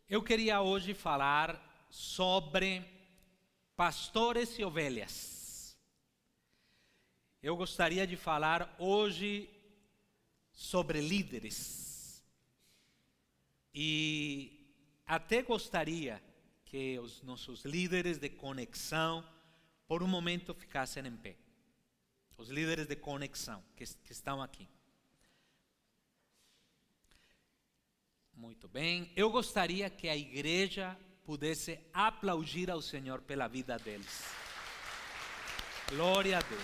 Eu queria hoje falar sobre pastores e ovelhas. Eu gostaria de falar hoje sobre líderes. E até gostaria que os nossos líderes de conexão, por um momento, ficassem em pé. Os líderes de conexão que estão aqui. Muito bem. Eu gostaria que a igreja pudesse aplaudir ao Senhor pela vida deles. Glória a Deus.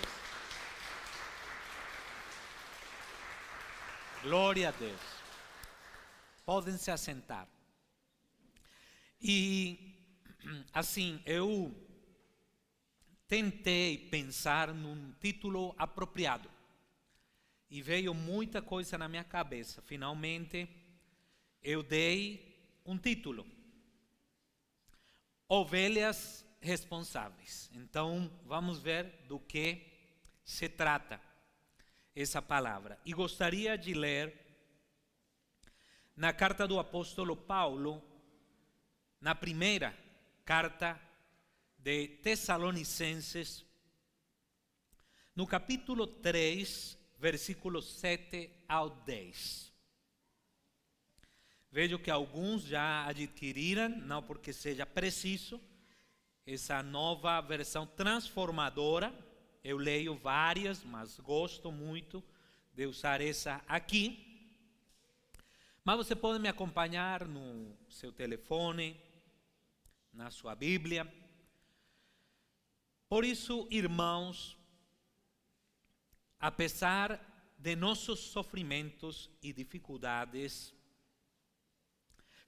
Glória a Deus. Podem se assentar. E assim, eu tentei pensar num título apropriado. E veio muita coisa na minha cabeça. Finalmente, eu dei um título: Ovelhas Responsáveis. Então, vamos ver do que se trata essa palavra. E gostaria de ler na carta do apóstolo Paulo, na primeira carta de Tessalonicenses, no capítulo 3, versículos 7 ao 10. Vejo que alguns já adquiriram, não porque seja preciso, essa nova versão transformadora. Eu leio várias, mas gosto muito de usar essa aqui. Mas você pode me acompanhar no seu telefone, na sua Bíblia. Por isso, irmãos, apesar de nossos sofrimentos e dificuldades,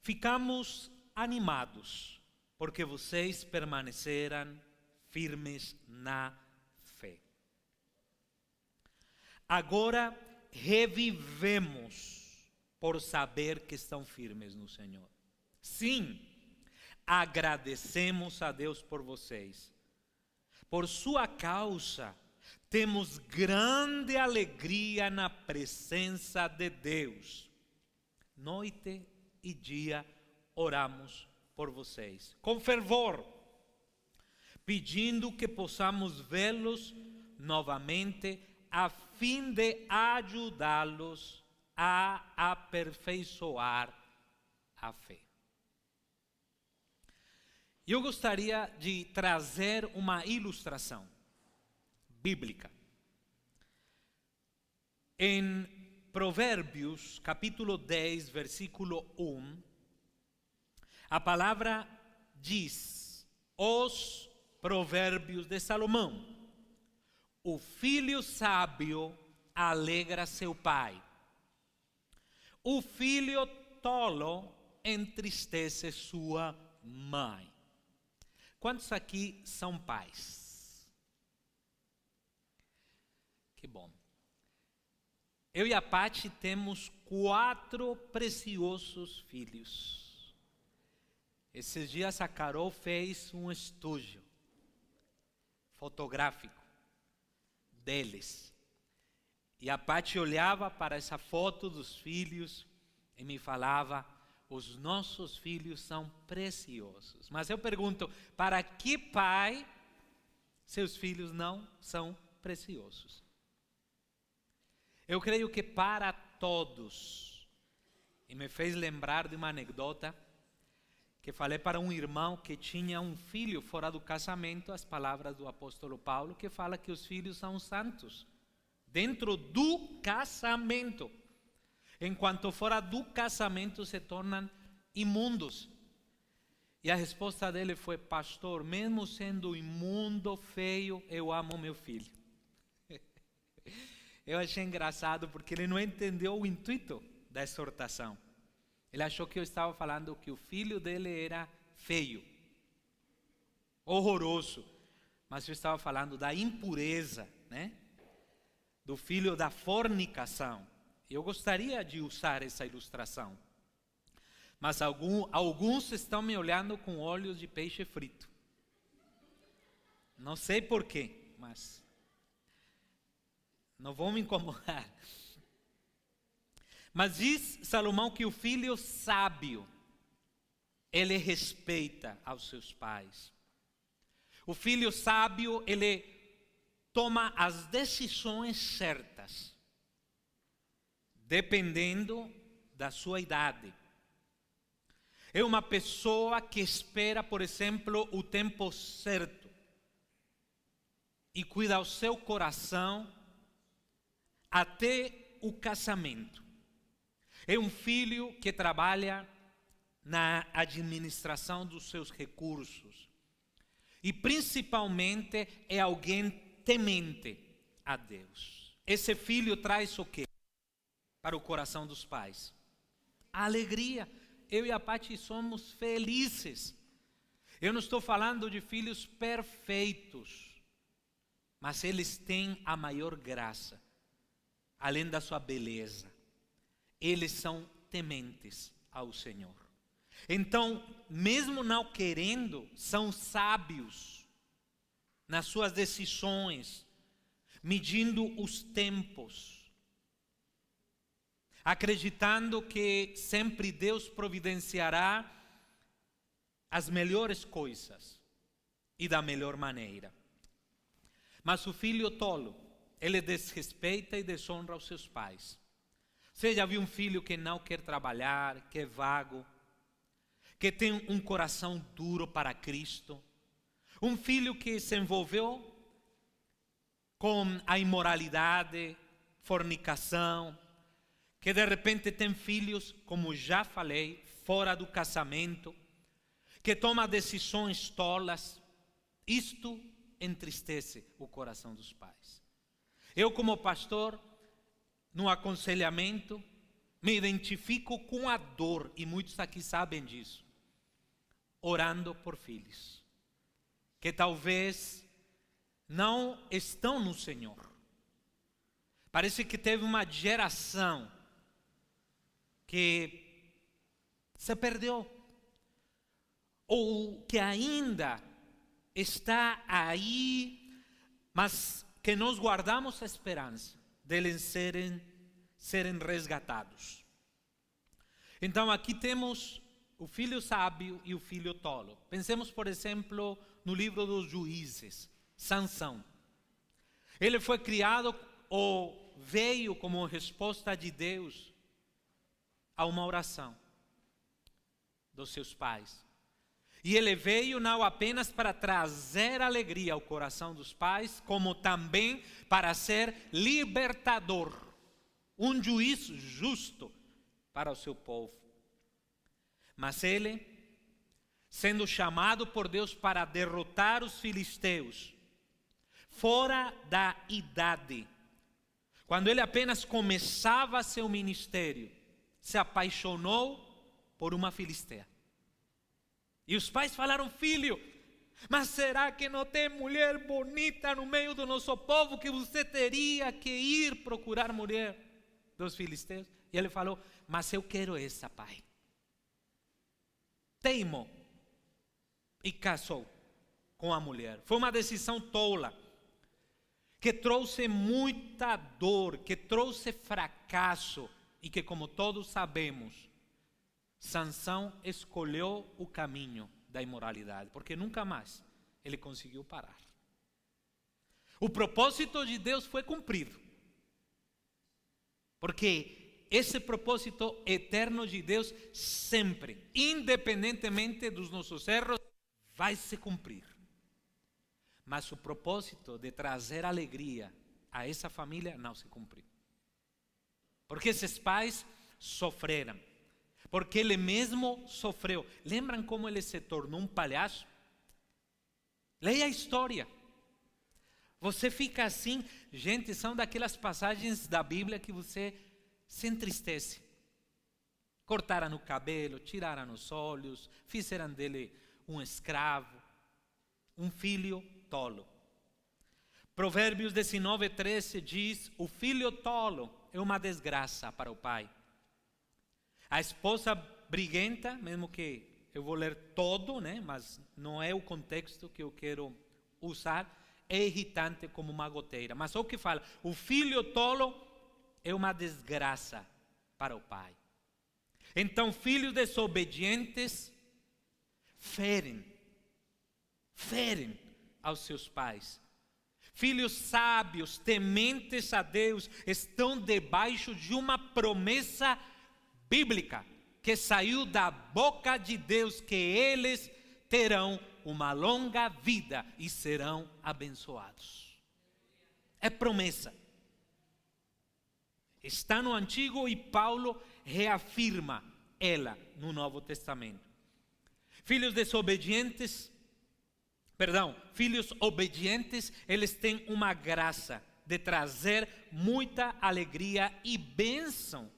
ficamos animados, porque vocês permaneceram firmes na fé. Agora revivemos por saber que estão firmes no Senhor. Sim, agradecemos a Deus por vocês. Por sua causa, temos grande alegria na presença de Deus. Noite e dia oramos por vocês, com fervor, pedindo que possamos vê-los novamente, a fim de ajudá-los a aperfeiçoar a fé. Eu gostaria de trazer uma ilustração bíblica. Em Provérbios, capítulo 10, versículo 1, a palavra diz: os provérbios de Salomão. O filho sábio alegra seu pai. O filho tolo entristece sua mãe. Quantos aqui são pais? Que bom. Eu e a Paty temos 4 preciosos filhos. Esses dias a Carol fez um estúdio fotográfico deles. E a Paty olhava para essa foto dos filhos e me falava: os nossos filhos são preciosos. Mas eu pergunto, para que pai seus filhos não são preciosos? Eu creio que para todos. E me fez lembrar de uma anedota que falei para um irmão que tinha um filho fora do casamento, as palavras do apóstolo Paulo, que fala que os filhos são santos dentro do casamento, enquanto fora do casamento se tornam imundos. E a resposta dele foi: pastor, mesmo sendo imundo, feio, eu amo meu filho. Eu achei engraçado porque ele não entendeu o intuito da exortação. Ele achou que eu estava falando que o filho dele era feio, horroroso. Mas eu estava falando da impureza, né? Do filho da fornicação. Eu gostaria de usar essa ilustração. Mas alguns estão me olhando com olhos de peixe frito. Não sei porquê, mas não vão me incomodar. Mas diz Salomão que o filho sábio ele respeita aos seus pais. O filho sábio, ele toma as decisões certas, dependendo da sua idade. É uma pessoa que espera, por exemplo, o tempo certo e cuida o seu coração até o casamento. É um filho que trabalha na administração dos seus recursos. E principalmente é alguém temente a Deus. Esse filho traz o quê para o coração dos pais? A alegria. Eu e a Paty somos felizes. Eu não estou falando de filhos perfeitos, mas eles têm a maior graça, além da sua beleza. Eles são tementes ao Senhor. Então, mesmo não querendo, são sábios nas suas decisões, medindo os tempos, acreditando que sempre Deus providenciará as melhores coisas e da melhor maneira. Mas o filho tolo, ele desrespeita e desonra os seus pais. Você já viu um filho que não quer trabalhar, que é vago, que tem um coração duro para Cristo? Um filho que se envolveu com a imoralidade, fornicação, que de repente tem filhos, como já falei, fora do casamento, que toma decisões tolas. Isto entristece o coração dos pais. Eu, como pastor, no aconselhamento, me identifico com a dor, e muitos aqui sabem disso, orando por filhos que talvez não estão no Senhor. Parece que teve uma geração que se perdeu, ou que ainda está aí, mas que nós guardamos a esperança deles serem resgatados. Então aqui temos o filho sábio e o filho tolo. Pensemos, por exemplo, no livro dos Juízes, Sansão. Ele foi criado ou veio como resposta de Deus a uma oração dos seus pais. E ele veio não apenas para trazer alegria ao coração dos pais, como também para ser libertador, um juiz justo para o seu povo. Mas ele, sendo chamado por Deus para derrotar os filisteus, fora da idade, quando ele apenas começava seu ministério, se apaixonou por uma filisteia. E os pais falaram: filho, mas será que não tem mulher bonita no meio do nosso povo que você teria que ir procurar mulher dos filisteus? E ele falou: mas eu quero essa, pai. Teimou e casou com a mulher. Foi uma decisão tola, que trouxe muita dor, que trouxe fracasso, e que, como todos sabemos, Sansão escolheu o caminho da imoralidade, porque nunca mais ele conseguiu parar. O propósito de Deus foi cumprido, porque esse propósito eterno de Deus sempre, independentemente dos nossos erros, vai se cumprir. Mas o propósito de trazer alegria a essa família não se cumpriu. Porque esses pais sofreram. Porque ele mesmo sofreu. Lembram como ele se tornou um palhaço? Leia a história. Você fica assim, gente, são daquelas passagens da Bíblia que você se entristece. Cortaram o cabelo, tiraram os olhos, fizeram dele um escravo, um filho tolo. Provérbios 19:13 diz: o filho tolo é uma desgraça para o pai. A esposa briguenta, mesmo que eu vou ler todo, né, mas não é o contexto que eu quero usar, é irritante como uma goteira. Mas o que fala? O filho tolo é uma desgraça para o pai. Então, filhos desobedientes ferem aos seus pais. Filhos sábios, tementes a Deus, estão debaixo de uma promessa bíblica que saiu da boca de Deus, que eles terão uma longa vida e serão abençoados. É promessa. Está no Antigo e Paulo reafirma ela no Novo Testamento. Filhos obedientes, eles têm uma graça de trazer muita alegria e bênção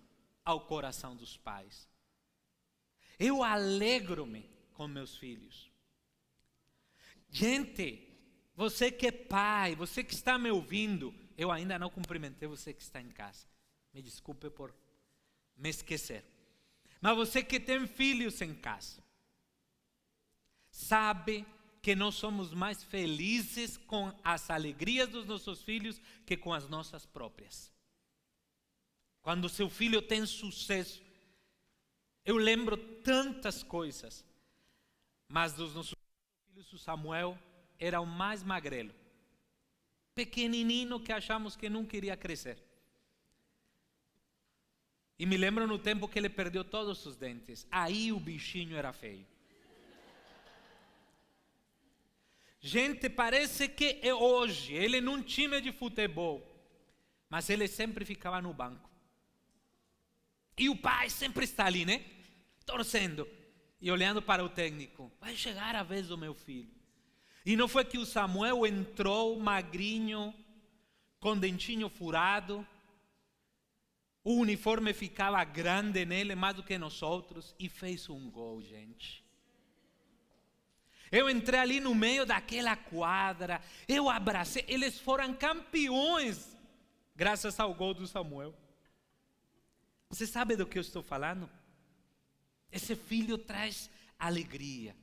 ao coração dos pais. Eu alegro-me com meus filhos. Gente, você que é pai, você que está me ouvindo, eu ainda não cumprimentei você que está em casa. Me desculpe por me esquecer. Mas você que tem filhos em casa, sabe que nós somos mais felizes com as alegrias dos nossos filhos que com as nossas próprias. Quando seu filho tem sucesso, eu lembro tantas coisas, mas dos nossos filhos, o Samuel era o mais magrelo, pequenininho que achamos que não queria crescer. E me lembro no tempo que ele perdeu todos os dentes. Aí o bichinho era feio. Gente, parece que é hoje. Ele num time de futebol, mas ele sempre ficava no banco. E o pai sempre está ali, né? Torcendo e olhando para o técnico. Vai chegar a vez do meu filho. E não foi que o Samuel entrou magrinho, com dentinho furado. O uniforme ficava grande nele, mais do que nós outros, e fez um gol, gente. Eu entrei ali no meio daquela quadra, eu abracei, eles foram campeões, graças ao gol do Samuel. Você sabe do que eu estou falando? Esse filho traz alegria.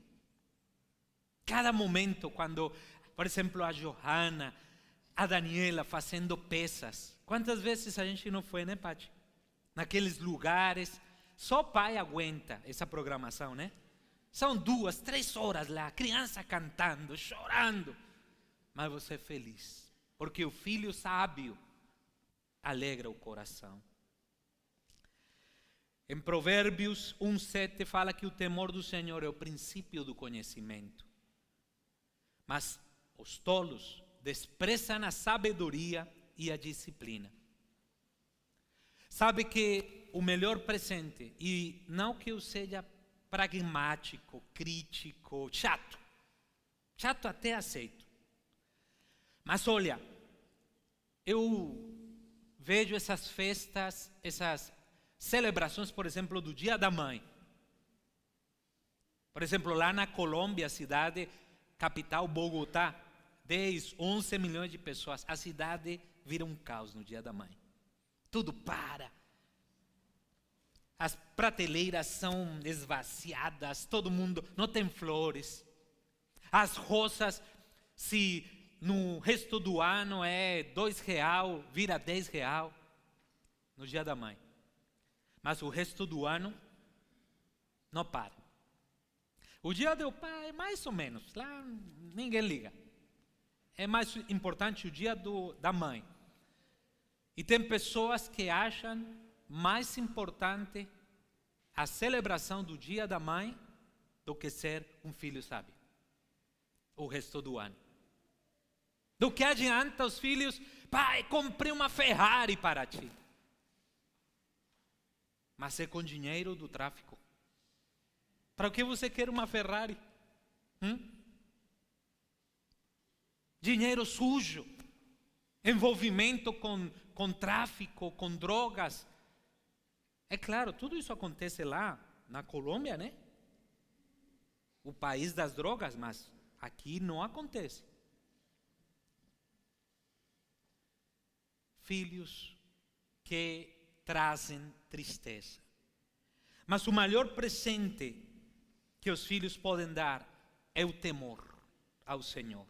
Cada momento, quando, por exemplo, a Johanna, a Daniela fazendo pesas. Quantas vezes a gente não foi, né, Paty? Naqueles lugares, só o pai aguenta essa programação, né? São 2, 3 horas lá, criança cantando, chorando. Mas você é feliz, porque o filho sábio alegra o coração. Em Provérbios 1:7 fala que o temor do Senhor é o princípio do conhecimento. Mas os tolos desprezam a sabedoria e a disciplina. Sabe que o melhor presente, e não que eu seja pragmático, crítico, chato até aceito, mas olha, eu vejo essas festas, essas celebrações, por exemplo, do Dia da Mãe. Por exemplo, lá na Colômbia, cidade capital, Bogotá, 10, 11 milhões de pessoas, a cidade vira um caos no Dia da Mãe. Tudo para. As prateleiras são esvaziadas, todo mundo, não tem flores. As rosas, se no resto do ano é R$2, vira R$10 no Dia da Mãe. Mas o resto do ano não para. O Dia do Pai, mais ou menos, lá ninguém liga. É mais importante o Dia da Mãe. E tem pessoas que acham mais importante a celebração do Dia da Mãe do que ser um filho sábio o resto do ano. Do que adianta os filhos, pai, comprei uma Ferrari para ti. Mas é com dinheiro do tráfico. Para que você quer uma Ferrari? Dinheiro sujo, envolvimento com tráfico, com drogas. É claro, tudo isso acontece lá na Colômbia, né? O país das drogas, mas aqui não acontece. Filhos que trazem tristeza. Mas o maior presente que os filhos podem dar é o temor ao Senhor.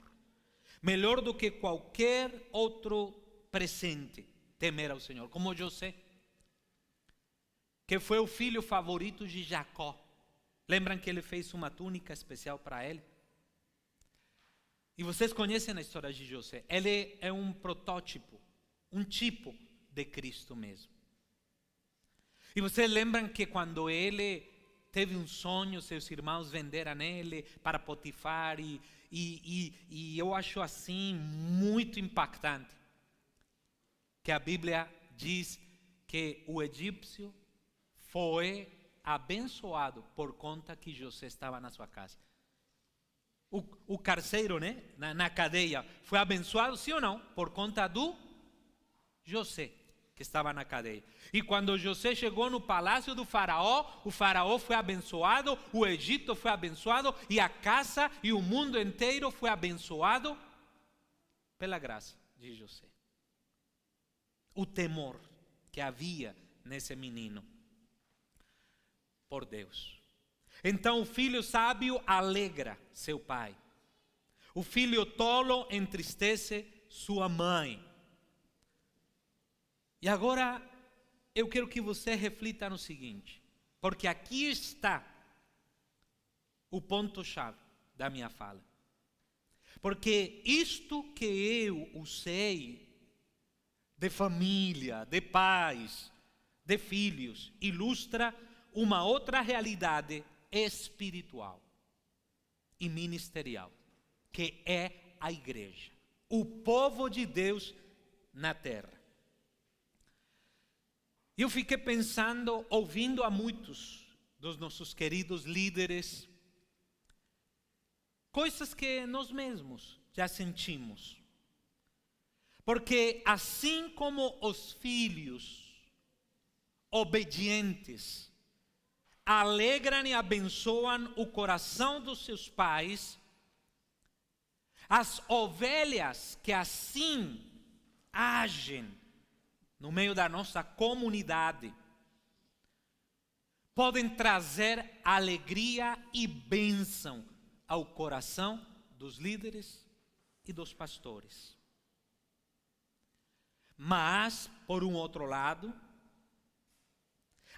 Melhor do que qualquer outro presente, temer ao Senhor. Como José, que foi o filho favorito de Jacó. Lembram que ele fez uma túnica especial para ele? E vocês conhecem a história de José. Ele é um protótipo, um tipo de Cristo mesmo. E vocês lembram que quando ele teve um sonho, seus irmãos venderam ele para Potifar, e eu acho assim muito impactante, que a Bíblia diz que o egípcio foi abençoado por conta que José estava na sua casa. O carcereiro, né, na cadeia, foi abençoado, sim ou não? Por conta do José, que estava na cadeia. E quando José chegou no palácio do faraó, o faraó foi abençoado, o Egito foi abençoado, e a casa e o mundo inteiro foi abençoado pela graça de José. O temor que havia nesse menino por Deus. Então o filho sábio alegra seu pai. O filho tolo entristece sua mãe. E agora eu quero que você reflita no seguinte, porque aqui está o ponto-chave da minha fala. Porque isto que eu usei de família, de pais, de filhos, ilustra uma outra realidade espiritual e ministerial, que é a igreja, o povo de Deus na terra. Eu fiquei pensando, ouvindo a muitos dos nossos queridos líderes, coisas que nós mesmos já sentimos. Porque assim como os filhos obedientes alegram e abençoam o coração dos seus pais, as ovelhas que assim agem no meio da nossa comunidade podem trazer alegria e bênção ao coração dos líderes e dos pastores. Mas, por um outro lado,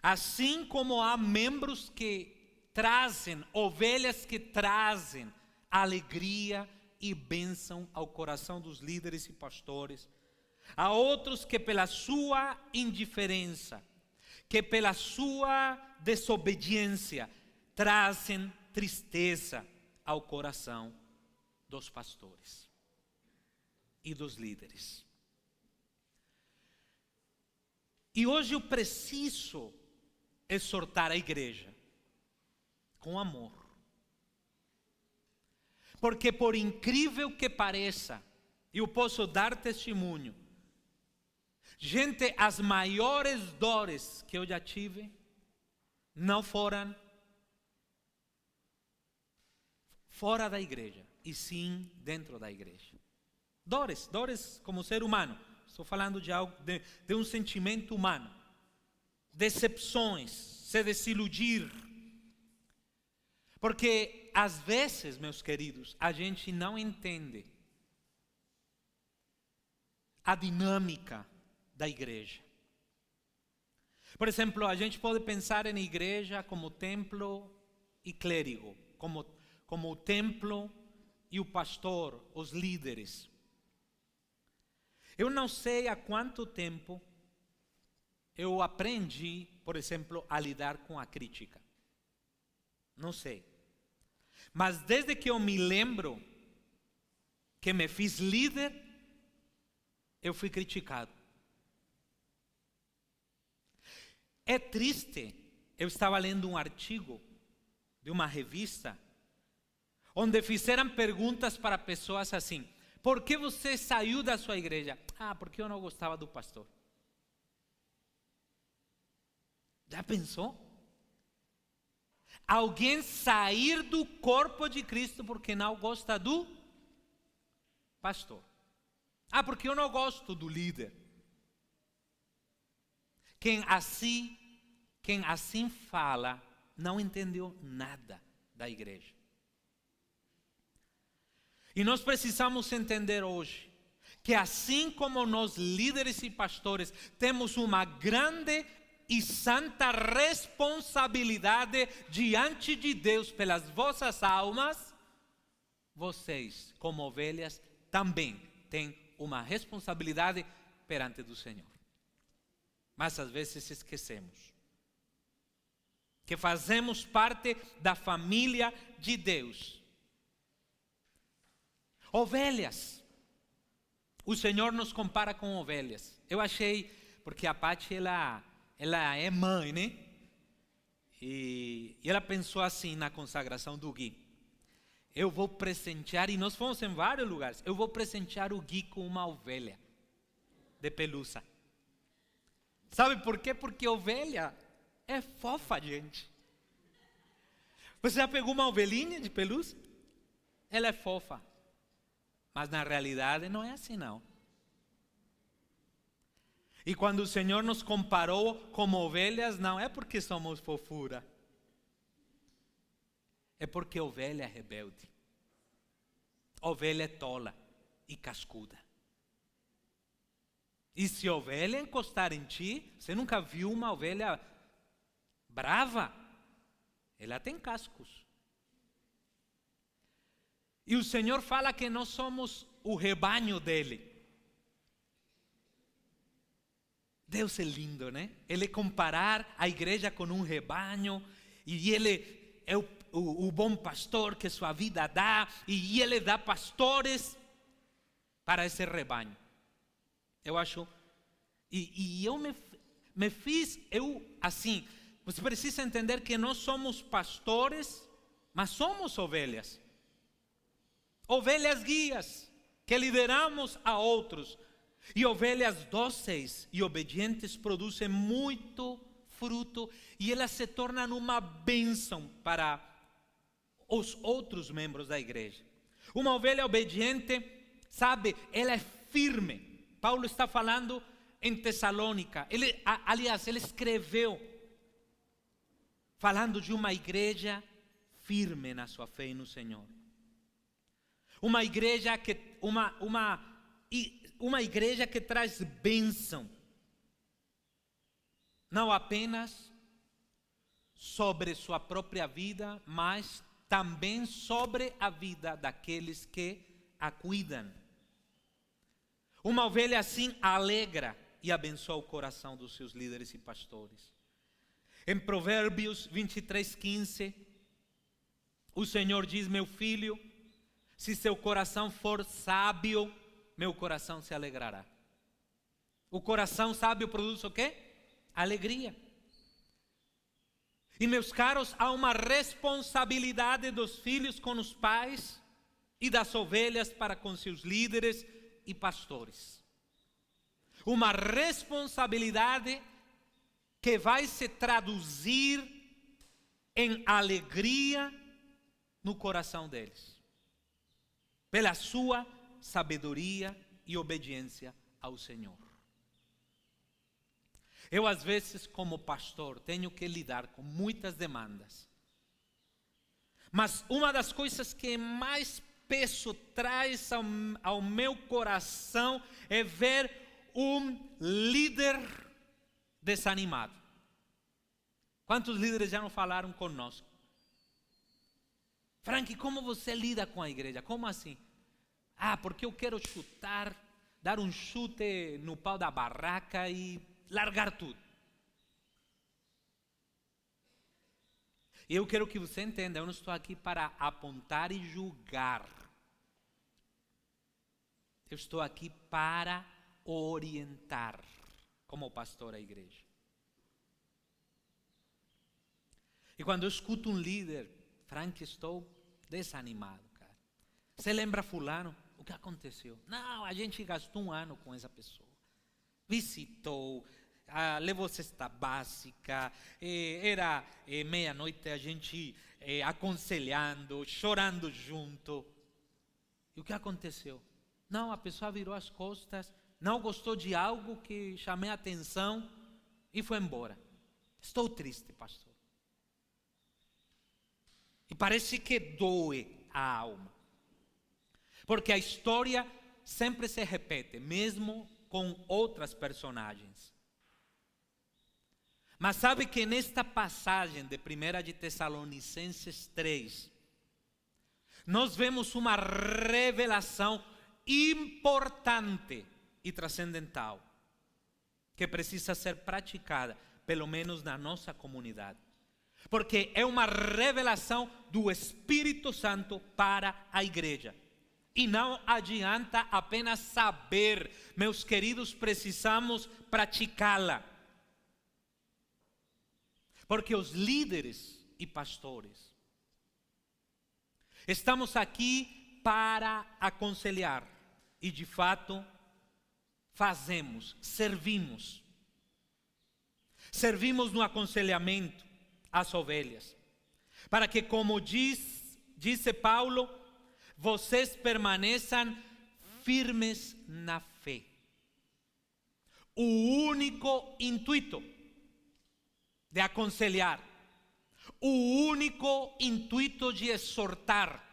assim como há membros que trazem, ovelhas que trazem alegria e bênção ao coração dos líderes e pastores, há outros que pela sua indiferença, que pela sua desobediência, trazem tristeza ao coração dos pastores e dos líderes. E hoje eu preciso exortar a igreja com amor. Porque por incrível que pareça, eu posso dar testemunho, gente, as maiores dores que eu já tive não foram fora da igreja, e sim dentro da igreja. Dores como ser humano. Estou falando de algo, de um sentimento humano. Decepções, se desiludir. Porque às vezes, meus queridos, a gente não entende a dinâmica da igreja. Por exemplo, a gente pode pensar em igreja como templo e clérigo, como o templo e o pastor, os líderes. Eu não sei há quanto tempo eu aprendi, por exemplo, a lidar com a crítica. Não sei. Mas desde que eu me lembro que me fiz líder, eu fui criticado. É triste. Eu estava lendo um artigo de uma revista onde fizeram perguntas para pessoas assim: por que você saiu da sua igreja? Ah, porque eu não gostava do pastor. Já pensou? Alguém sair do corpo de Cristo porque não gosta do pastor. Ah, porque eu não gosto do líder. Quem assim fala não entendeu nada da igreja. E nós precisamos entender hoje que assim como nós líderes e pastores temos uma grande e santa responsabilidade diante de Deus pelas vossas almas, vocês, como ovelhas, também têm uma responsabilidade perante do Senhor. Mas às vezes esquecemos que fazemos parte da família de Deus. Ovelhas. O Senhor nos compara com ovelhas. Eu achei, porque a Paty, ela é mãe, né? E ela pensou assim na consagração do Gui. Eu vou presentear, e nós fomos em vários lugares, eu vou presentear o Gui com uma ovelha de pelúcia. Sabe por quê? Porque ovelha é fofa, gente. Você já pegou uma ovelhinha de pelúcia? Ela é fofa. Mas na realidade não é assim, não. E quando o Senhor nos comparou como ovelhas, não é porque somos fofura. É porque ovelha é rebelde. Ovelha é tola e cascuda. E se a ovelha encostar em ti, você nunca viu uma ovelha brava? Ela tem cascos. E o Senhor fala que nós somos o rebanho dele. Deus é lindo, né? Ele comparar a igreja com um rebanho, e ele é o bom pastor que sua vida dá, e ele dá pastores para esse rebanho. Eu acho, e eu me fiz, assim, você precisa entender que nós somos pastores, mas somos ovelhas. Ovelhas guias, que lideramos a outros. E ovelhas dóceis e obedientes produzem muito fruto, e elas se tornam uma bênção para os outros membros da igreja. Uma ovelha obediente, sabe, ela é firme. Paulo está falando em Tessalônica. Aliás, ele escreveu falando de uma igreja firme na sua fé e no Senhor. Uma igreja que traz bênção, não apenas sobre sua própria vida, mas também sobre a vida daqueles que a cuidam. Uma ovelha assim alegra e abençoa o coração dos seus líderes e pastores. Em Provérbios 23:15, o Senhor diz: meu filho, se seu coração for sábio, meu coração se alegrará. O coração sábio produz o quê? Alegria. E meus caros, há uma responsabilidade dos filhos com os pais e das ovelhas para com seus líderes e pastores. Uma responsabilidade que vai se traduzir em alegria no coração deles, pela sua sabedoria e obediência ao Senhor. Eu, às vezes, como pastor, tenho que lidar com muitas demandas. Mas uma das coisas que mais peso traz ao meu coração é ver um líder desanimado. Quantos líderes já não falaram conosco? Frank, como você lida com a igreja? Como assim? Porque eu quero chutar, dar um chute no pau da barraca e largar tudo. Eu quero que você entenda, eu não estou aqui para apontar e julgar. Eu estou aqui para orientar, como pastor da igreja. E quando eu escuto um líder, Frank, estou desanimado, cara. Você lembra fulano? O que aconteceu? Não, a gente gastou um ano com essa pessoa. Visitou, levou cesta básica, era meia-noite a gente aconselhando, chorando junto. E o que aconteceu? Não, a pessoa virou as costas, não gostou de algo que chamei a atenção e foi embora. Estou triste, pastor. E parece que doe a alma. Porque a história sempre se repete, mesmo com outras personagens. Mas sabe que nesta passagem de 1 de Tessalonicenses 3, nós vemos uma revelação importante e transcendental que precisa ser praticada, pelo menos na nossa comunidade. Porque é uma revelação do Espírito Santo para a igreja. E não adianta apenas saber, meus queridos, precisamos praticá-la. Porque os líderes e pastores estamos aqui para aconselhar e de fato fazemos, servimos. Servimos no aconselhamento às ovelhas, para que, como disse Paulo, vocês permaneçam firmes na fé. O único intuito de aconselhar, o único intuito de exortar,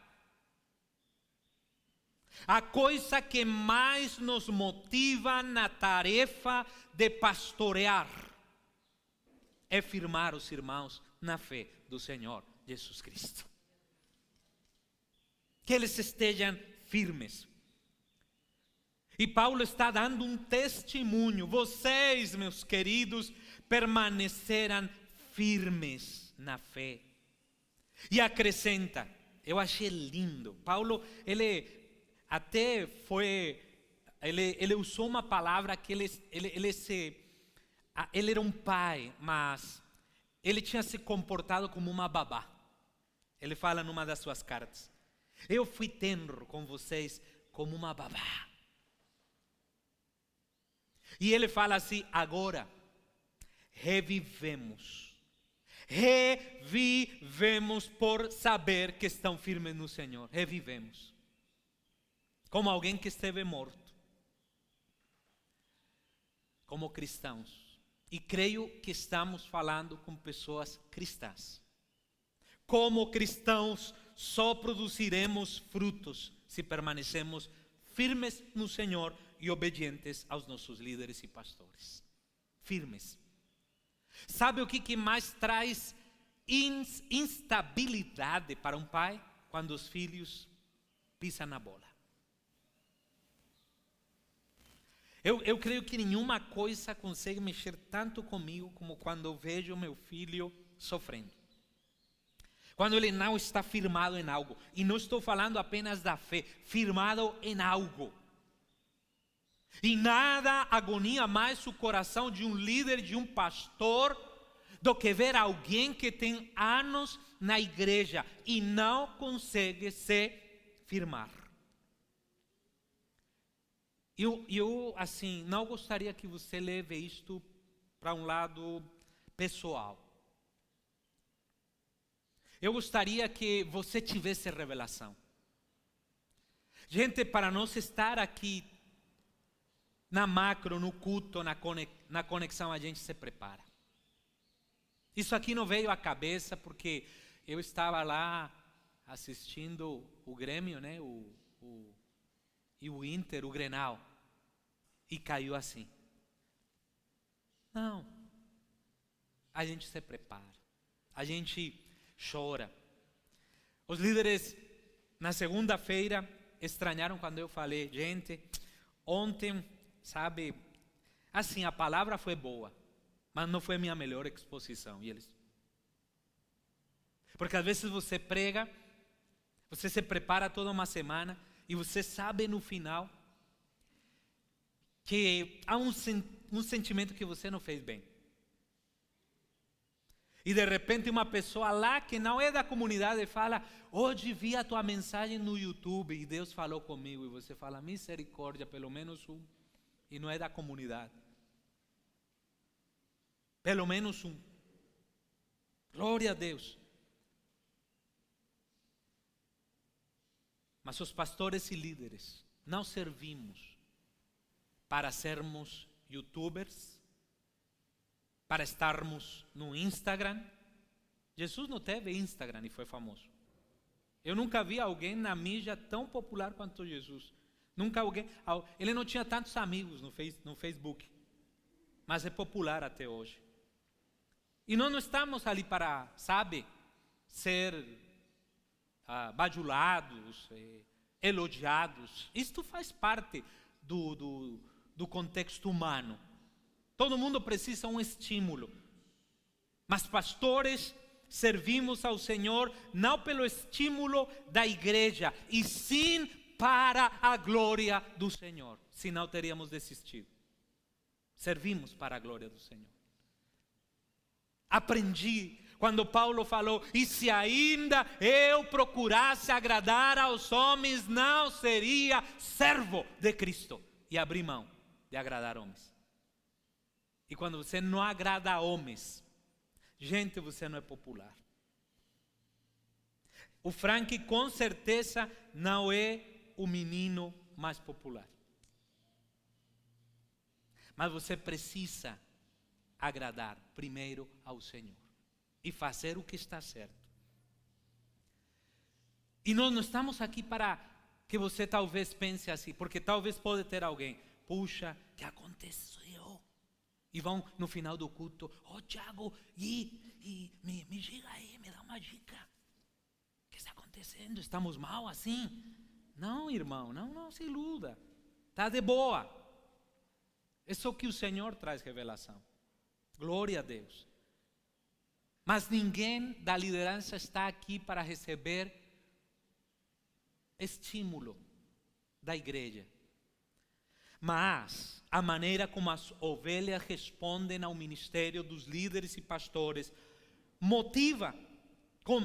a coisa que mais nos motiva na tarefa de pastorear é firmar os irmãos na fé do Senhor Jesus Cristo. Que eles estejam firmes. E Paulo está dando um testemunho. Vocês, meus queridos, permanecerão firmes na fé. E acrescenta, eu achei lindo. Paulo, ele usou uma palavra que ele era um pai, mas ele tinha se comportado como uma babá. Ele fala numa das suas cartas: eu fui tenro com vocês como uma babá. E ele fala assim: agora revivemos por saber que estão firmes no Senhor. Revivemos como alguém que esteve morto, como cristãos. E creio que estamos falando com pessoas cristãs. Como cristãos, só produziremos frutos se permanecemos firmes no Senhor e obedientes aos nossos líderes e pastores. Firmes. Sabe o que mais traz instabilidade para um pai? Quando os filhos pisam na bola. Eu creio que nenhuma coisa consegue mexer tanto comigo como quando eu vejo meu filho sofrendo. Quando ele não está firmado em algo. E não estou falando apenas da fé, firmado em algo. E nada agonia mais o coração de um líder, de um pastor, do que ver alguém que tem anos na igreja e não consegue se firmar. Eu assim, não gostaria que você leve isto para um lado pessoal. Eu gostaria que você tivesse revelação. Gente, para nós estar aqui na macro, no culto, na conexão, a gente se prepara. Isso aqui não veio à cabeça porque eu estava lá assistindo o Grêmio, né? E o Inter, o Grenal, e caiu assim. Não. A gente se prepara. A gente chora. Os líderes, na segunda-feira, estranharam quando eu falei: gente, ontem, sabe, assim, a palavra foi boa, mas não foi a minha melhor exposição. E eles... Porque às vezes você prega, você se prepara toda uma semana, e você sabe no final que há um sentimento que você não fez bem. E de repente uma pessoa lá que não é da comunidade fala: hoje vi a tua mensagem no YouTube e Deus falou comigo. E você fala: misericórdia, pelo menos um. E não é da comunidade. Pelo menos um. Glória a Deus. Mas os pastores e líderes não servimos para sermos youtubers, para estarmos no Instagram. Jesus não teve Instagram e foi famoso. Eu nunca vi alguém na mídia tão popular quanto Jesus. Ele não tinha tantos amigos no Facebook, mas é popular até hoje. E nós não estamos ali para, sabe, ser bajulados, elogiados. Isto faz parte do contexto humano. Todo mundo precisa de um estímulo. Mas pastores, servimos ao Senhor não pelo estímulo da igreja, e sim para a glória do Senhor. Senão teríamos desistido. Servimos para a glória do Senhor. Aprendi quando Paulo falou: e se ainda eu procurasse agradar aos homens, não seria servo de Cristo. E abri mão de agradar homens. E quando você não agrada a homens, gente, você não é popular. O Frank com certeza não é o menino mais popular. Mas você precisa agradar primeiro ao Senhor e fazer o que está certo. E nós não estamos aqui para que você talvez pense assim, porque talvez pode ter alguém: puxa, o que aconteceu? E vão no final do culto: Tiago, me diga aí, me dá uma dica. O que está acontecendo? Estamos mal assim? Não, irmão, não se iluda. Está de boa. É só que o Senhor traz revelação. Glória a Deus. Mas ninguém da liderança está aqui para receber estímulo da igreja. Mas a maneira como as ovelhas respondem ao ministério dos líderes e pastores motiva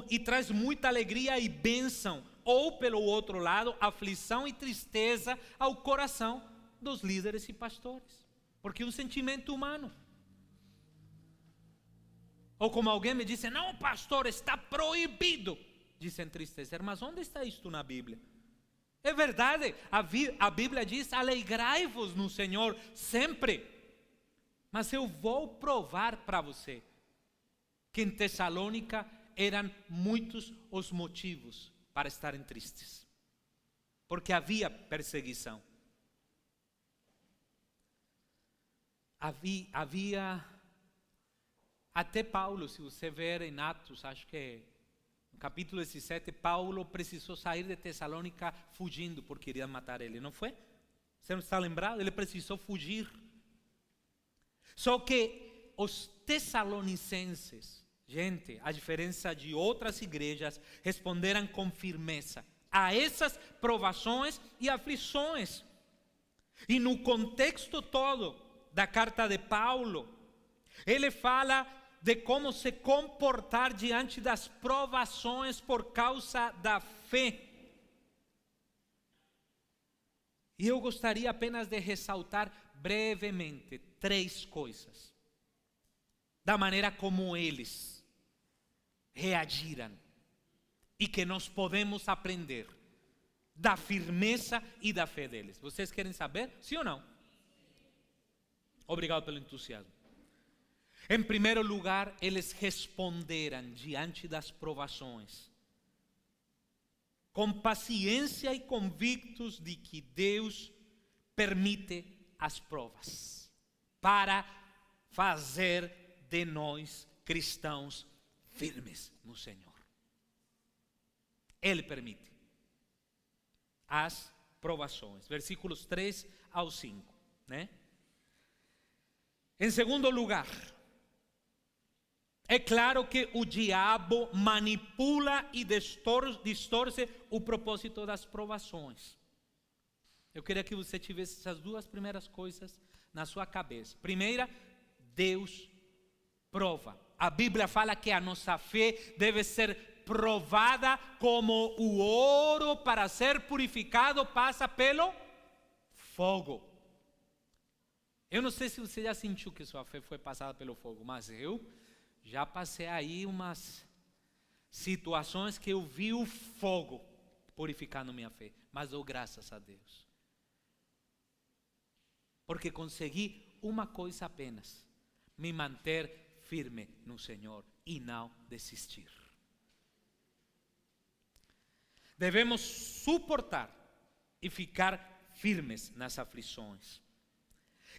e traz muita alegria e bênção, ou pelo outro lado, aflição e tristeza ao coração dos líderes e pastores, porque é um sentimento humano. Ou como alguém me disse: não, pastor, está proibido de se entristecer. Mas onde está isto na Bíblia? É verdade, a Bíblia diz: alegrai-vos no Senhor sempre. Mas eu vou provar para você que em Tessalônica eram muitos os motivos para estarem tristes, porque havia perseguição. Havia até Paulo, se você ver em Atos, acho que no capítulo 17, Paulo precisou sair de Tessalônica fugindo porque queriam matar ele, não foi? Você não está lembrado? Ele precisou fugir. Só que os tessalonicenses, gente, a diferença de outras igrejas, responderam com firmeza a essas provações e aflições. E no contexto todo da carta de Paulo, ele fala de como se comportar diante das provações por causa da fé. E eu gostaria apenas de ressaltar brevemente 3 coisas da maneira como eles reagiram e que nós podemos aprender da firmeza e da fé deles. Vocês querem saber? Sim ou não? Obrigado pelo entusiasmo. Em primeiro lugar, eles responderam diante das provações com paciência e convictos de que Deus permite as provas para fazer de nós cristãos firmes no Senhor. Ele permite as provações. Versículos 3 ao 5, né? Em segundo lugar, é claro que o diabo manipula e distorce o propósito das provações. Eu queria que você tivesse essas 2 primeiras coisas na sua cabeça. Primeira, Deus prova. A Bíblia fala que a nossa fé deve ser provada como o ouro para ser purificado passa pelo fogo. Eu não sei se você já sentiu que sua fé foi passada pelo fogo, mas eu já passei aí umas situações que eu vi o fogo purificando minha fé, mas dou graças a Deus, porque consegui uma coisa apenas: me manter firme no Senhor e não desistir. Devemos suportar e ficar firmes nas aflições.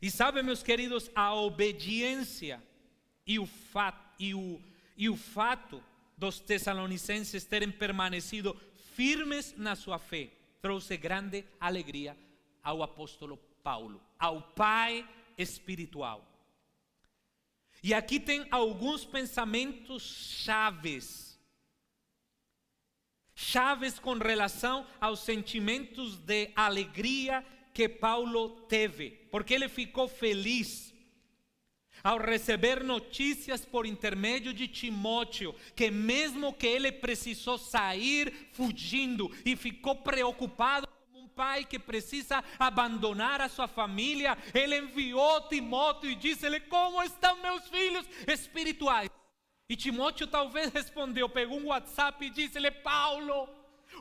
E sabe, meus queridos, a obediência e o fato dos tessalonicenses terem permanecido firmes na sua fé trouxe grande alegria ao apóstolo Paulo, ao pai espiritual. E aqui tem alguns pensamentos chaves com relação aos sentimentos de alegria que Paulo teve, porque ele ficou feliz ao receber notícias por intermédio de Timóteo, que mesmo que ele precisou sair fugindo e ficou preocupado como um pai que precisa abandonar a sua família, ele enviou Timóteo e disse-lhe: como estão meus filhos espirituais? E Timóteo talvez respondeu, pegou um WhatsApp e disse-lhe: Paulo,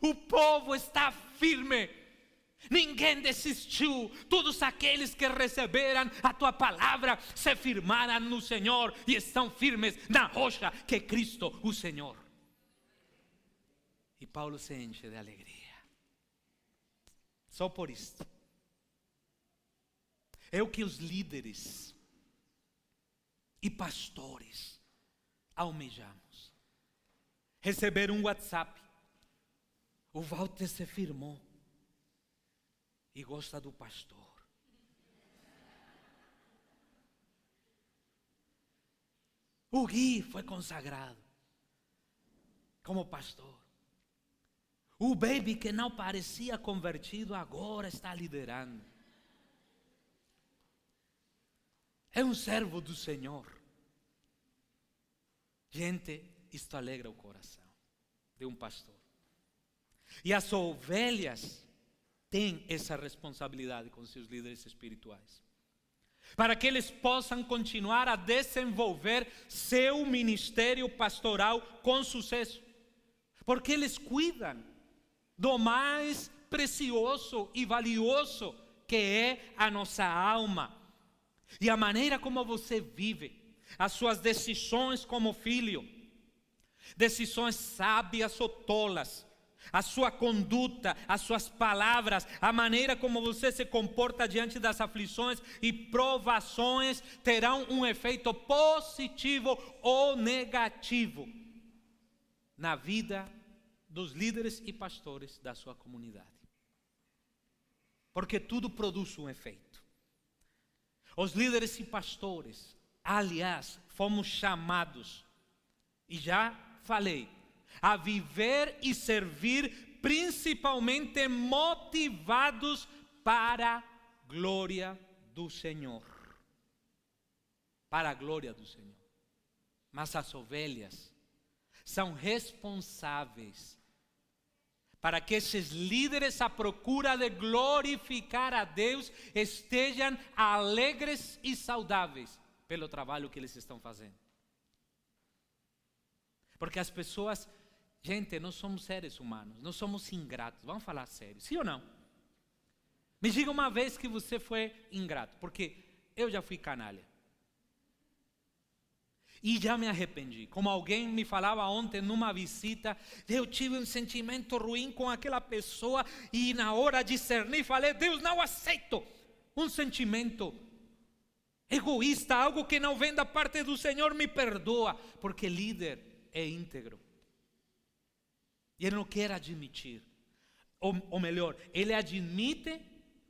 o povo está firme, ninguém desistiu, todos aqueles que receberam a tua palavra se firmaram no Senhor e estão firmes na rocha que é Cristo o Senhor. E Paulo se enche de alegria. Só por isto. É o que os líderes e pastores almejamos. Receber um WhatsApp: o Walter se firmou e gosta do pastor. O Gui foi consagrado como pastor. O baby que não parecia convertido agora está liderando. É um servo do Senhor. Gente, isto alegra o coração de um pastor. E as ovelhas têm essa responsabilidade com seus líderes espirituais, para que eles possam continuar a desenvolver seu ministério pastoral com sucesso, porque eles cuidam do mais precioso e valioso que é a nossa alma. E a maneira como você vive, as suas decisões como filho, decisões sábias ou tolas, a sua conduta, as suas palavras, a maneira como você se comporta diante das aflições e provações terão um efeito positivo ou negativo na vida dos líderes e pastores da sua comunidade. Porque tudo produz um efeito. Os líderes e pastores, aliás, fomos chamados, e já falei, a viver e servir principalmente motivados para a glória do Senhor. Para a glória do Senhor. Mas as ovelhas são responsáveis para que esses líderes à procura de glorificar a Deus estejam alegres e saudáveis pelo trabalho que eles estão fazendo. Porque as pessoas, gente, nós somos seres humanos, nós somos ingratos, vamos falar sério, sim ou não? Me diga uma vez que você foi ingrato, porque eu já fui canalha. E já me arrependi. Como alguém me falava ontem numa visita, eu tive um sentimento ruim com aquela pessoa e na hora de discernir falei: Deus, não aceito um sentimento egoísta, algo que não vem da parte do Senhor, me perdoa. Porque líder é íntegro. E ele não quer admitir. Ou melhor, ele admite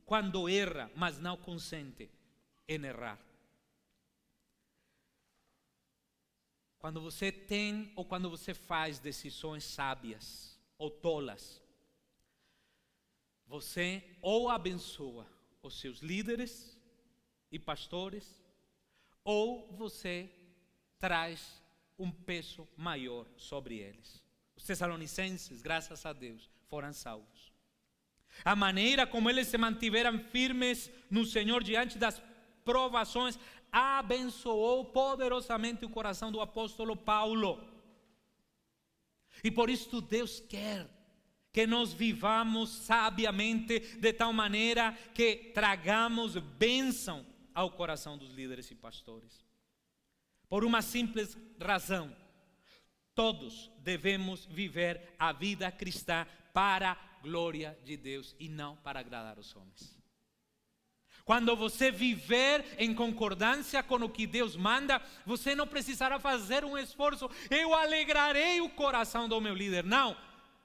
quando erra, mas não consente em errar. Quando você tem ou quando você faz decisões sábias ou tolas, você ou abençoa os seus líderes e pastores, ou você traz um peso maior sobre eles. Os tessalonicenses, graças a Deus, foram salvos. A maneira como eles se mantiveram firmes no Senhor diante das provações abençoou poderosamente o coração do apóstolo Paulo. E por isso Deus quer que nós vivamos sabiamente, de tal maneira que tragamos bênção ao coração dos líderes e pastores. Por uma simples razão: todos devemos viver a vida cristã para a glória de Deus e não para agradar os homens. Quando você viver em concordância com o que Deus manda, você não precisará fazer um esforço. Eu alegrarei o coração do meu líder. Não,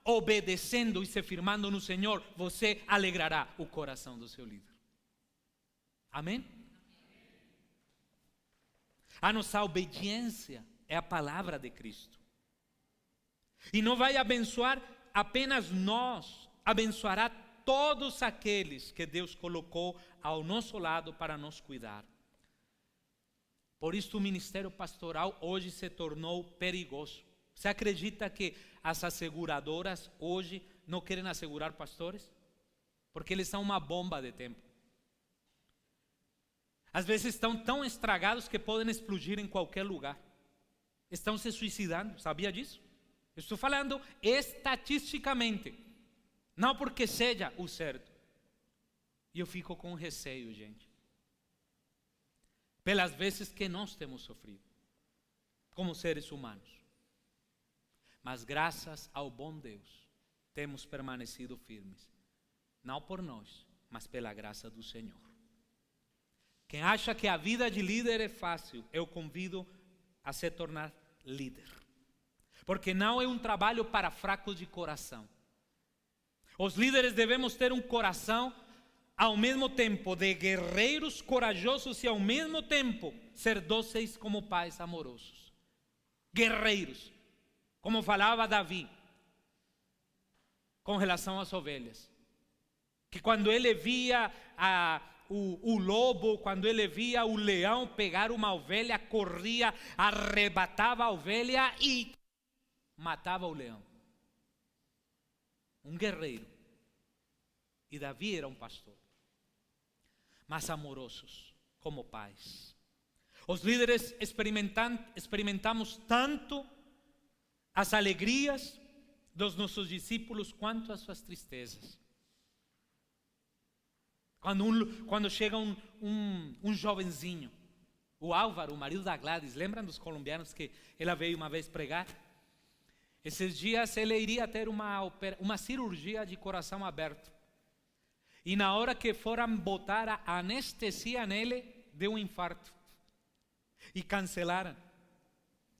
obedecendo e se firmando no Senhor, você alegrará o coração do seu líder. Amém? A nossa obediência é a palavra de Cristo. E não vai abençoar apenas nós, abençoará todos aqueles que Deus colocou ao nosso lado para nos cuidar. Por isso o ministério pastoral hoje se tornou perigoso. Você acredita que as asseguradoras hoje não querem assegurar pastores? Porque eles são uma bomba de tempo. Às vezes estão tão estragados que podem explodir em qualquer lugar. Estão se suicidando, sabia disso? Estou falando estatisticamente, não porque seja o certo. E eu fico com receio, gente, pelas vezes que nós temos sofrido, como seres humanos. Mas graças ao bom Deus, temos permanecido firmes, não por nós, mas pela graça do Senhor. Quem acha que a vida de líder é fácil, eu convido a se tornar líder. Porque não é um trabalho para fracos de coração. Os líderes devemos ter um coração ao mesmo tempo de guerreiros corajosos e ao mesmo tempo ser dóceis como pais amorosos. Guerreiros, como falava Davi com relação às ovelhas. Que quando ele via o lobo, quando ele via o leão pegar uma ovelha, corria, arrebatava a ovelha e matava o leão. Um guerreiro. E Davi era um pastor. Mas amorosos como pais. Os líderes experimentamos tanto as alegrias dos nossos discípulos quanto as suas tristezas. Quando chega um jovenzinho, o Álvaro, o marido da Gladys, lembram dos colombianos que ela veio uma vez pregar? Esses dias ele iria ter uma cirurgia de coração aberto. E na hora que foram botar a anestesia nele, deu um infarto. E cancelaram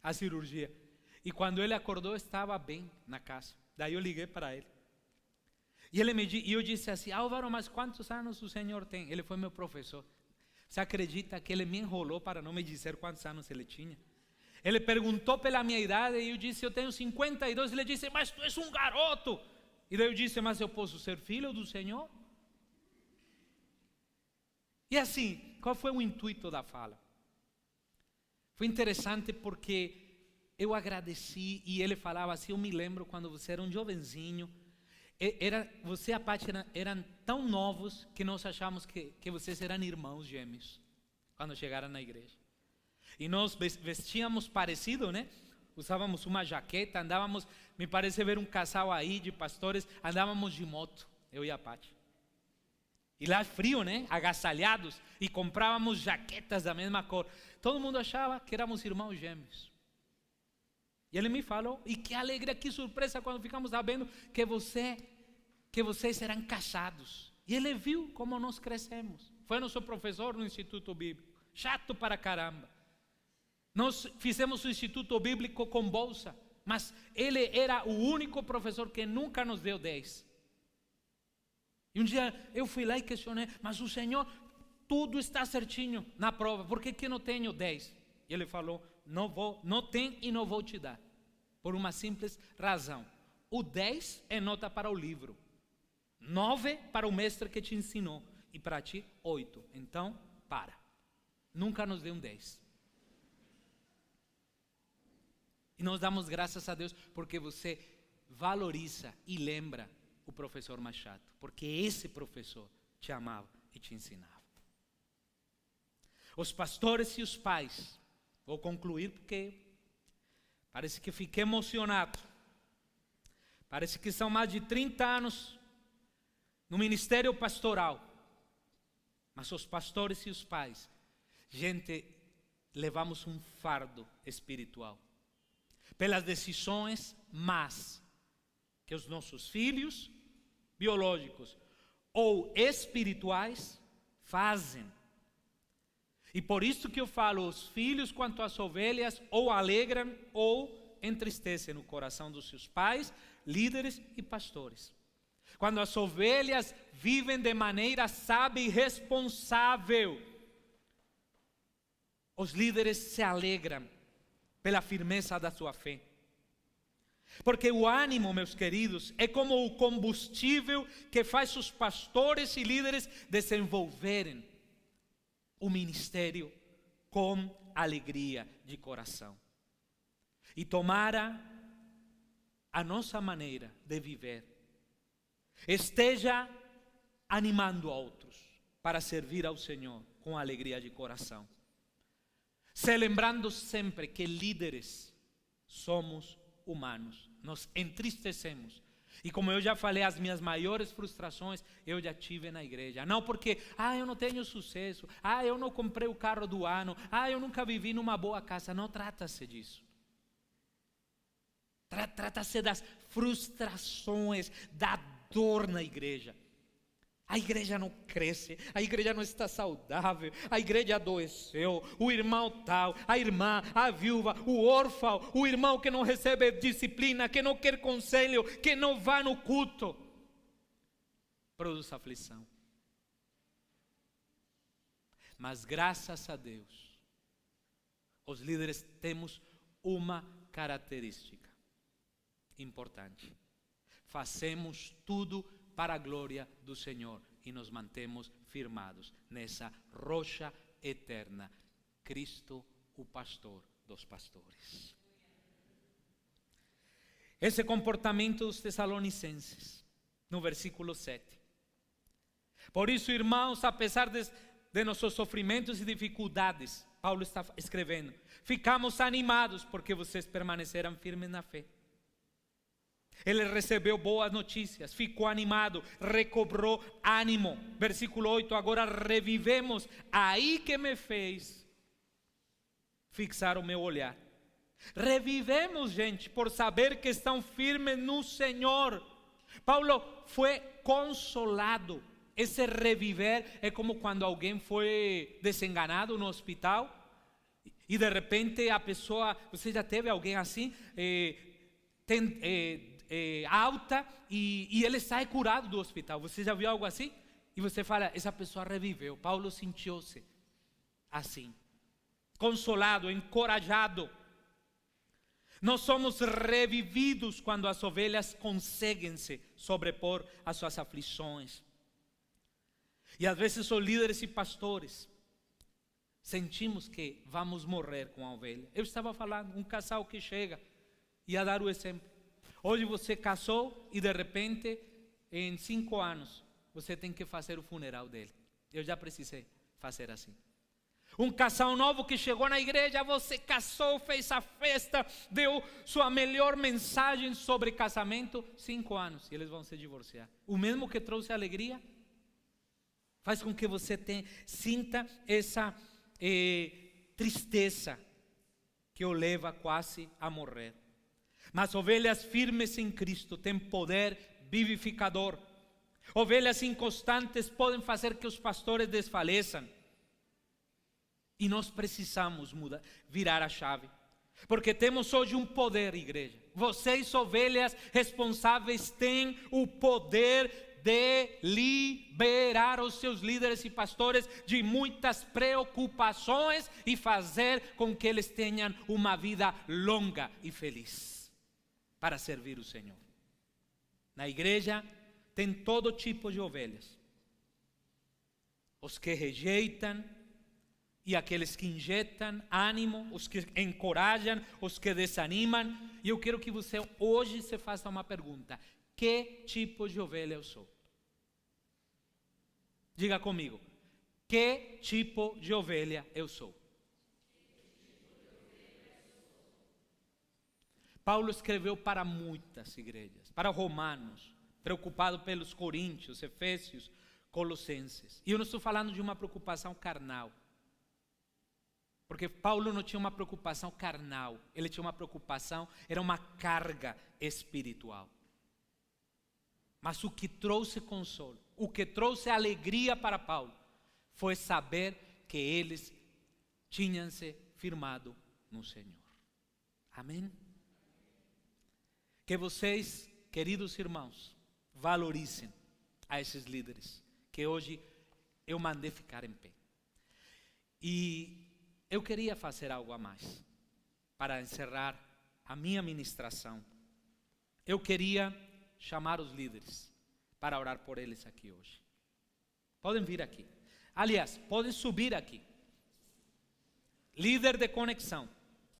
a cirurgia. E quando ele acordou, estava bem na casa. Daí eu liguei para ele. E eu disse assim: Álvaro, mas quantos anos o senhor tem? Ele foi meu professor. Você acredita que ele me enrolou para não me dizer quantos anos ele tinha? Ele perguntou pela minha idade e eu disse: eu tenho 52. Ele disse: mas tu és um garoto. E daí eu disse: mas eu posso ser filho do Senhor? E assim, qual foi o intuito da fala? Foi interessante porque eu agradeci e ele falava assim: eu me lembro quando você era um jovenzinho, você e a Paty eram tão novos que nós achamos que vocês eram irmãos gêmeos quando chegaram na igreja. E nós vestíamos parecido, né? Usávamos uma jaqueta, andávamos, me parece ver um casal aí de pastores, andávamos de moto, eu e a Paty. E lá frio, né? Agasalhados, e comprávamos jaquetas da mesma cor. Todo mundo achava que éramos irmãos gêmeos. E ele me falou, e que alegria, que surpresa quando ficamos sabendo que vocês eram casados. E ele viu como nós crescemos. Foi nosso professor no Instituto Bíblico, chato para caramba. Nós fizemos o Instituto Bíblico com bolsa, mas ele era o único professor que nunca nos deu 10. E um dia eu fui lá e questionei: mas o Senhor, tudo está certinho na prova, por que não tenho 10? E ele falou: não tem e não vou te dar, por uma simples razão. O 10 é nota para o livro, 9 para o mestre que te ensinou, e para ti 8. Então, nunca nos deu um 10. E nós damos graças a Deus porque você valoriza e lembra o professor mais chato, porque esse professor te amava e te ensinava. Os pastores e os pais, vou concluir porque parece que fiquei emocionado. Parece que são mais de 30 anos no ministério pastoral, mas os pastores e os pais, gente, levamos um fardo espiritual pelas decisões más que os nossos filhos biológicos ou espirituais fazem. E por isso que eu falo, os filhos quanto às ovelhas ou alegram ou entristecem o coração dos seus pais, líderes e pastores. Quando as ovelhas vivem de maneira sábia e responsável, os líderes se alegram pela firmeza da sua fé. Porque o ânimo, meus queridos, é como o combustível que faz os pastores e líderes desenvolverem o ministério com alegria de coração. E tomara a nossa maneira de viver esteja animando outros para servir ao Senhor com alegria de coração. Se lembrando sempre que líderes somos humanos, nos entristecemos. E como eu já falei, as minhas maiores frustrações eu já tive na igreja. Não porque, eu não tenho sucesso, eu não comprei o carro do ano, eu nunca vivi numa boa casa. Não trata-se disso. Trata-se das frustrações, da dor na igreja. A igreja não cresce, a igreja não está saudável, a igreja adoeceu, o irmão tal, a irmã, a viúva, o órfão, o irmão que não recebe disciplina, que não quer conselho, que não vai no culto. Produz aflição. Mas graças a Deus, os líderes temos uma característica importante. Fazemos tudo para a glória do Senhor e nos mantemos firmados nessa rocha eterna, Cristo, o pastor dos pastores. Esse comportamento dos tessalonicenses, no versículo 7. Por isso, irmãos, apesar de nossos sofrimentos e dificuldades, Paulo está escrevendo, ficamos animados porque vocês permaneceram firmes na fé. Ele recebeu boas notícias, ficou animado, recobrou ânimo. Versículo 8, agora revivemos, aí que me fez fixar o meu olhar. Revivemos, gente, por saber que estão firmes no Senhor. Paulo foi consolado. Esse reviver é como quando alguém foi desenganado no hospital e de repente a pessoa, você já teve alguém assim, alta e ele sai curado do hospital. Você já viu algo assim? E você fala, essa pessoa reviveu. Paulo sentiu-se assim, consolado, encorajado. Nós somos revividos quando as ovelhas conseguem se sobrepor às suas aflições. E às vezes os líderes e pastores sentimos que vamos morrer com a ovelha. Eu estava falando, um casal que chega, ia dar o exemplo. Hoje você casou e de repente, em 5 anos, você tem que fazer o funeral dele. Eu já precisei fazer assim. Um casal novo que chegou na igreja, você casou, fez a festa, deu sua melhor mensagem sobre casamento, 5 anos e eles vão se divorciar. O mesmo que trouxe alegria, faz com que você sinta essa tristeza que o leva quase a morrer. Mas ovelhas firmes em Cristo têm poder vivificador. Ovelhas inconstantes podem fazer que os pastores desfaleçam. E nós precisamos virar a chave. Porque temos hoje um poder, igreja. Vocês, ovelhas responsáveis, têm o poder de liberar os seus líderes e pastores de muitas preocupações e fazer com que eles tenham uma vida longa e feliz para servir o Senhor. Na igreja tem todo tipo de ovelhas. Os que rejeitam e aqueles que injetam ânimo, os que encorajam, os que desanimam. E eu quero que você hoje se faça uma pergunta: que tipo de ovelha eu sou? Diga comigo, que tipo de ovelha eu sou? Paulo escreveu para muitas igrejas, para romanos, preocupado pelos coríntios, efésios, colossenses. E eu não estou falando de uma preocupação carnal, porque Paulo não tinha uma preocupação carnal, ele tinha uma preocupação, era uma carga espiritual. Mas o que trouxe consolo, o que trouxe alegria para Paulo, foi saber que eles tinham se firmado no Senhor. Amém? Que vocês, queridos irmãos, valorizem a esses líderes que hoje eu mandei ficar em pé. E eu queria fazer algo a mais para encerrar a minha ministração. Eu queria chamar os líderes para orar por eles aqui hoje. Podem vir aqui. Aliás, podem subir aqui. Líder de conexão.